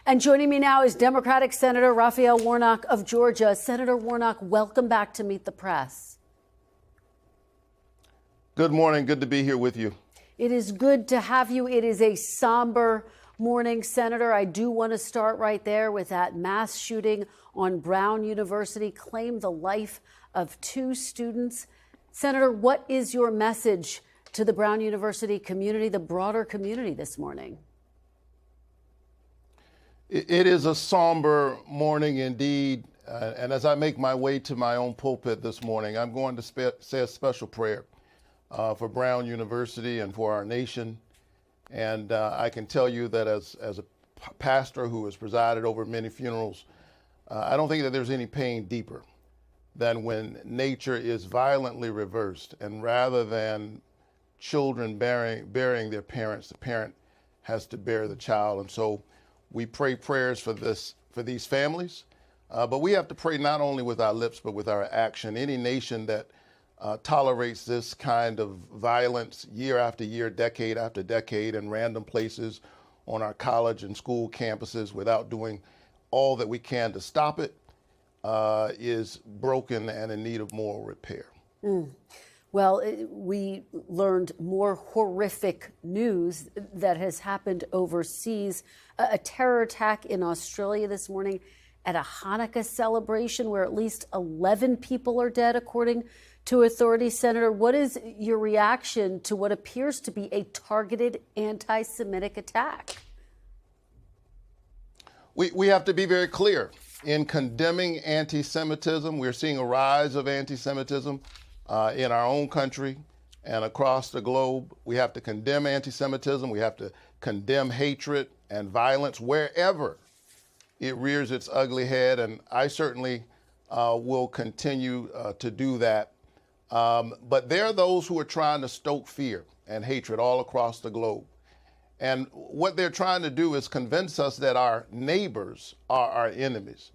And joining me now is Democratic Senator Raphael Warnock of Georgia. Senator Warnock, welcome back to Meet the Press. Good morning. Good to be here with you. It is good to have you. It is a somber morning, Senator. I do want to start right there with that mass shooting on Brown University claimed the life of 2 students. Senator, what is your message to the Brown University community, the broader community this morning? It is a somber morning indeed. And as I make my way to my own pulpit this morning, I'm going to say a special prayer for Brown University and for our nation. And I can tell you that as a pastor who has presided over many funerals, I don't think that there's any pain deeper than when nature is violently reversed. And rather than children burying their parents, the parent has to bury the child. And so we pray prayers for these families, but we have to pray not only with our lips, but with our action. Any nation that tolerates this kind of violence year after year, decade after decade, in random places on our college and school campuses without doing all that we can to stop it is broken and in need of moral repair. Well, we learned more horrific news that has happened overseas. A terror attack in Australia this morning at a Hanukkah celebration where at least 11 people are dead, according to authorities. Senator, what is your reaction to what appears to be a targeted anti-Semitic attack? We have to be very clear in condemning anti-Semitism. We're seeing a rise of anti-Semitism in our own country and across the globe. We have to condemn anti-Semitism. We have to condemn hatred and violence wherever it rears its ugly head. And I certainly will continue to do that. But there are those who are trying to stoke fear and hatred all across the globe. And what they're trying to do is convince us that our neighbors are our enemies.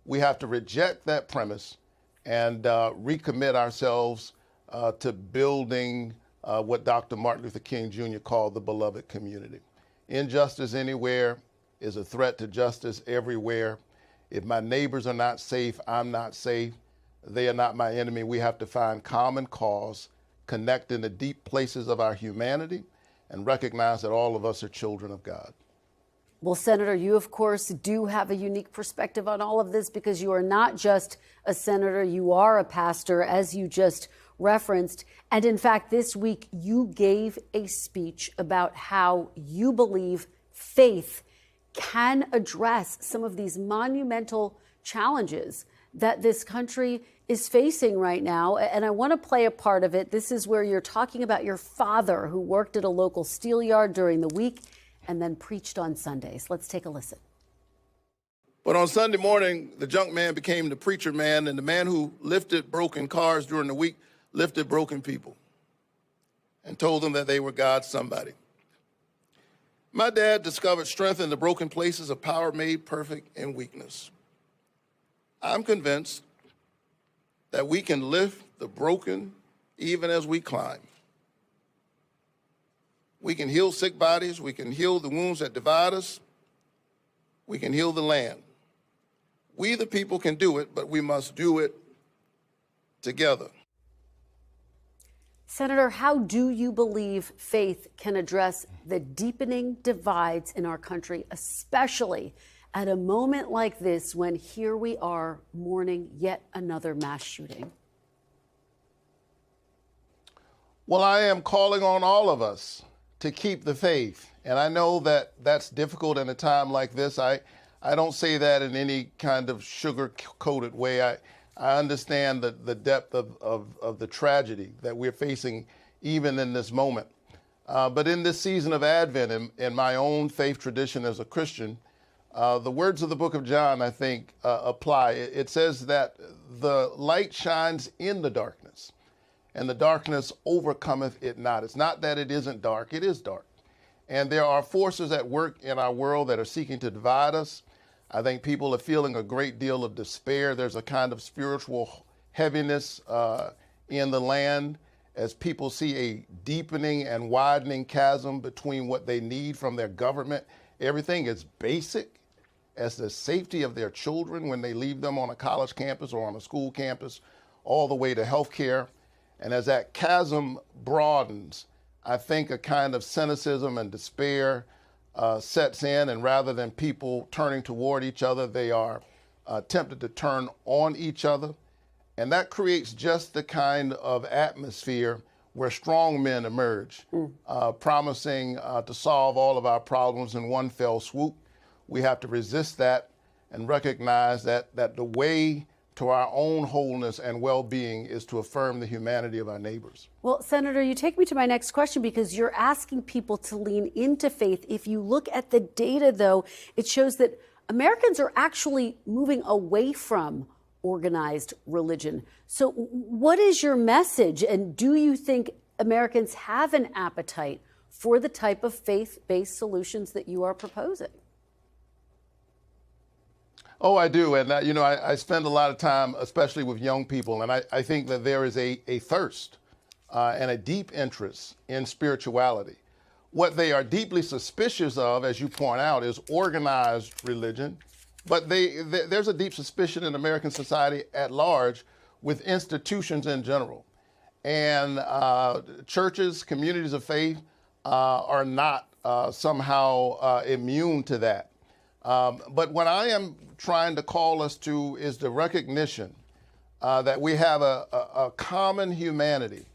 We have to reject that premise and recommit ourselves to building what Dr. Martin Luther King Jr. called the beloved community. Injustice anywhere is a threat to justice everywhere. If my neighbors are not safe, I'm not safe. They are not my enemy. We have to find common cause, connect in the deep places of our humanity, and recognize that all of us are children of God. Well, Senator, you, of course, do have a unique perspective on all of this because you are not just a senator, you are a pastor, as you just referenced. And in fact, this week, you gave a speech about how you believe faith can address some of these monumental challenges that this country is facing right now. And I want to play a part of it. This is where you're talking about your father who worked at a local steel yard during the week and then preached on Sundays. Let's take a listen. But on Sunday morning, the junk man became the preacher man, and the man who lifted broken cars during the week lifted broken people and told them that they were God's somebody. My dad discovered strength in the broken places of power made perfect in weakness. I'm convinced that we can lift the broken even as we climb. We can heal sick bodies. We can heal the wounds that divide us. We can heal the land. We, the people, can do it, but we must do it together. Senator, how do you believe faith can address the deepening divides in our country, especially at a moment like this when here we are mourning yet another mass shooting? Well, I am calling on all of us to keep the faith. And I know that that's difficult in a time like this. I don't say that in any kind of sugar-coated way. I understand the depth of the tragedy that we're facing even in this moment. But in this season of Advent, in my own faith tradition as a Christian, the words of the book of John, I think, apply. It says that the light shines in the darkness, and the darkness overcometh it not. It's not that it isn't dark, it is dark. And there are forces at work in our world that are seeking to divide us. I think people are feeling a great deal of despair. There's a kind of spiritual heaviness in the land as people see a deepening and widening chasm between what they need from their government. Everything is basic, as the safety of their children when they leave them on a college campus or on a school campus, all the way to healthcare. And as that chasm broadens, I think a kind of cynicism and despair sets in, and rather than people turning toward each other, they are tempted to turn on each other. And that creates just the kind of atmosphere where strong men emerge, promising to solve all of our problems in one fell swoop. We have to resist that and recognize that the way to our own wholeness and well-being is to affirm the humanity of our neighbors. Well, Senator, you take me to my next question because you're asking people to lean into faith. If you look at the data, though, it shows that Americans are actually moving away from organized religion. So what is your message? And do you think Americans have an appetite for the type of faith-based solutions that you are proposing? Oh, I do. And, I spend a lot of time, especially with young people, and I think that there is a thirst and a deep interest in spirituality. What they are deeply suspicious of, as you point out, is organized religion. But there's a deep suspicion in American society at large with institutions in general. And churches, communities of faith are not somehow immune to that. But what I am trying to call us to is the recognition that we have a common humanity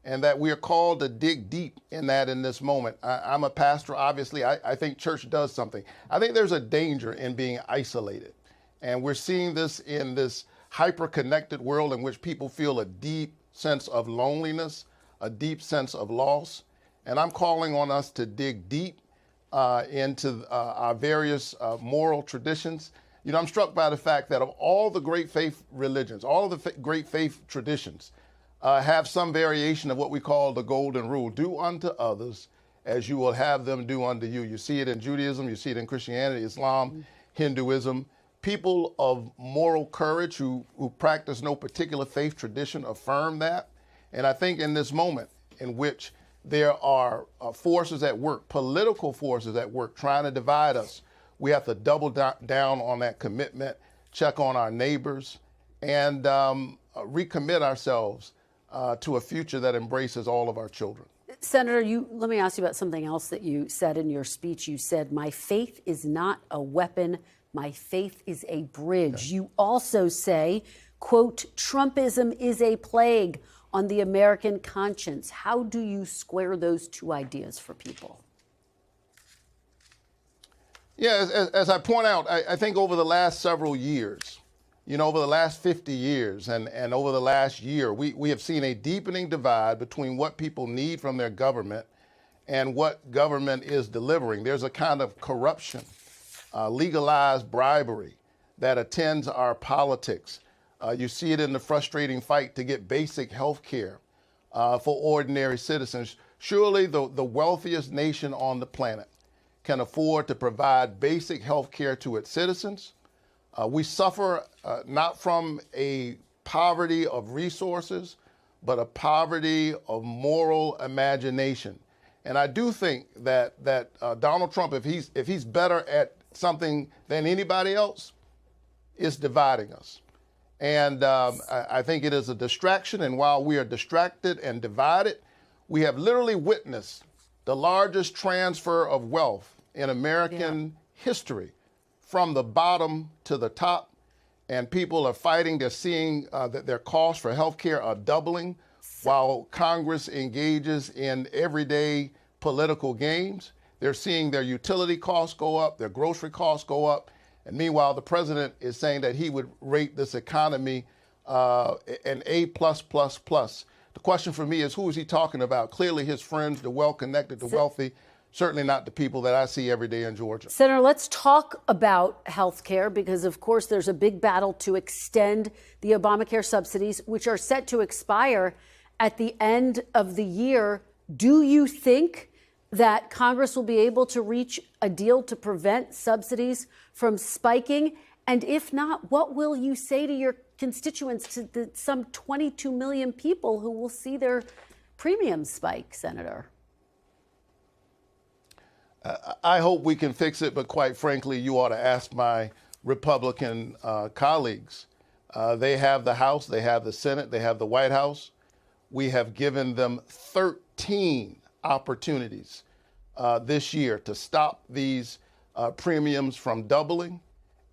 and that we are called to dig deep in that in this moment. I'm a pastor, obviously. I think church does something. I think there's a danger in being isolated. And we're seeing this in this hyper-connected world in which people feel a deep sense of loneliness, a deep sense of loss. And I'm calling on us to dig deep into our various moral traditions. I'm struck by the fact that of all the great faith religions, all of the great faith traditions have some variation of what we call the golden rule: do unto others as you will have them do unto you. You see it in Judaism, you see it in Christianity, Islam, Hinduism. People of moral courage who practice no particular faith tradition affirm that. And I think in this moment in which there are forces at work, political forces at work, trying to divide us, we have to double down on that commitment, check on our neighbors, and recommit ourselves to a future that embraces all of our children. Senator, let me ask you about something else that you said in your speech. You said, "My faith is not a weapon. My faith is a bridge." Okay. You also say, quote, "Trumpism is a plague on the American conscience." How do you square those two ideas for people? Yeah, as I point out, I think over the last several years, over the last 50 years and over the last year, we have seen a deepening divide between what people need from their government and what government is delivering. There's a kind of corruption, legalized bribery that attends our politics. You see it in the frustrating fight to get basic health care for ordinary citizens. Surely the wealthiest nation on the planet can afford to provide basic health care to its citizens. We suffer not from a poverty of resources, but a poverty of moral imagination. And I do think that Donald Trump, if he's better at something than anybody else, is dividing us. And I think it is a distraction. And while we are distracted and divided, we have literally witnessed the largest transfer of wealth in American history from the bottom to the top. And people are fighting. They're seeing that their costs for health care are doubling while Congress engages in everyday political games. They're seeing their utility costs go up, their grocery costs go up. And meanwhile, the president is saying that he would rate this economy an A+++. The question for me is, who is he talking about? Clearly his friends, the well-connected, the wealthy, certainly not the people that I see every day in Georgia. Senator, let's talk about health care because, of course, there's a big battle to extend the Obamacare subsidies, which are set to expire at the end of the year. Do you think that Congress will be able to reach a deal to prevent subsidies from spiking? And if not, what will you say to your constituents, to the some 22 million people who will see their premiums spike, Senator? I hope we can fix it, but quite frankly, you ought to ask my Republican colleagues. They have the House, they have the Senate, they have the White House. We have given them 13 opportunities this year to stop these premiums from doubling.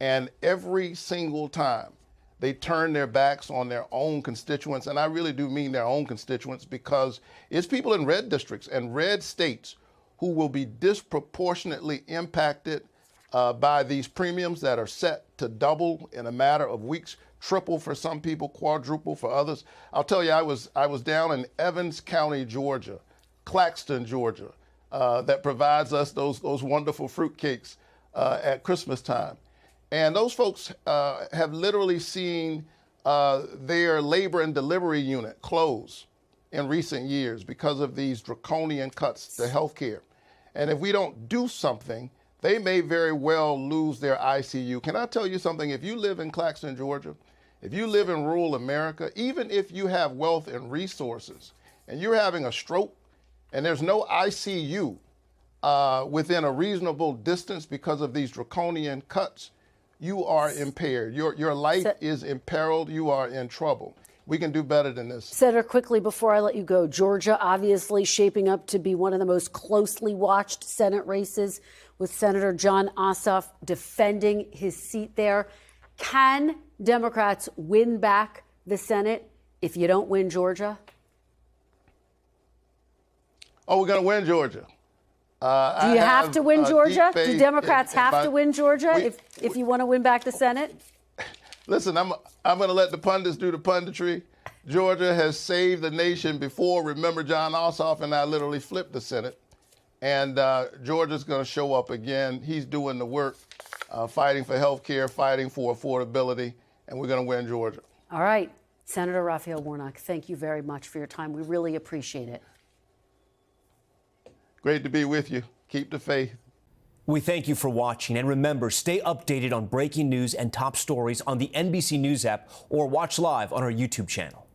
And every single time they turn their backs on their own constituents, and I really do mean their own constituents, because it's people in red districts and red states who will be disproportionately impacted by these premiums that are set to double in a matter of weeks, triple for some people, quadruple for others. I'll tell you, I was down in Evans County, Georgia, Claxton, Georgia, that provides us those wonderful fruitcakes at Christmas time. And those folks have literally seen their labor and delivery unit close in recent years because of these draconian cuts to health care. And if we don't do something, they may very well lose their ICU. Can I tell you something? If you live in Claxton, Georgia, if you live in rural America, even if you have wealth and resources, and you're having a stroke, and there's no ICU within a reasonable distance because of these draconian cuts, you are impaired. Your life is imperiled. You are in trouble. We can do better than this. Senator, quickly before I let you go, Georgia obviously shaping up to be one of the most closely watched Senate races, with Senator Jon Ossoff defending his seat there. Can Democrats win back the Senate if you don't win Georgia? Oh, we're going to win Georgia. Do you have to win Georgia? Do Democrats have to win Georgia if you want to win back the Senate? Listen, I'm going to let the pundits do the punditry. Georgia has saved the nation before. Remember, Jon Ossoff and I literally flipped the Senate. And Georgia's going to show up again. He's doing the work, fighting for health care, fighting for affordability, and we're going to win Georgia. All right. Senator Raphael Warnock, thank you very much for your time. We really appreciate it. Great to be with you. Keep the faith. We thank you for watching, and remember, stay updated on breaking news and top stories on the NBC News app or watch live on our YouTube channel.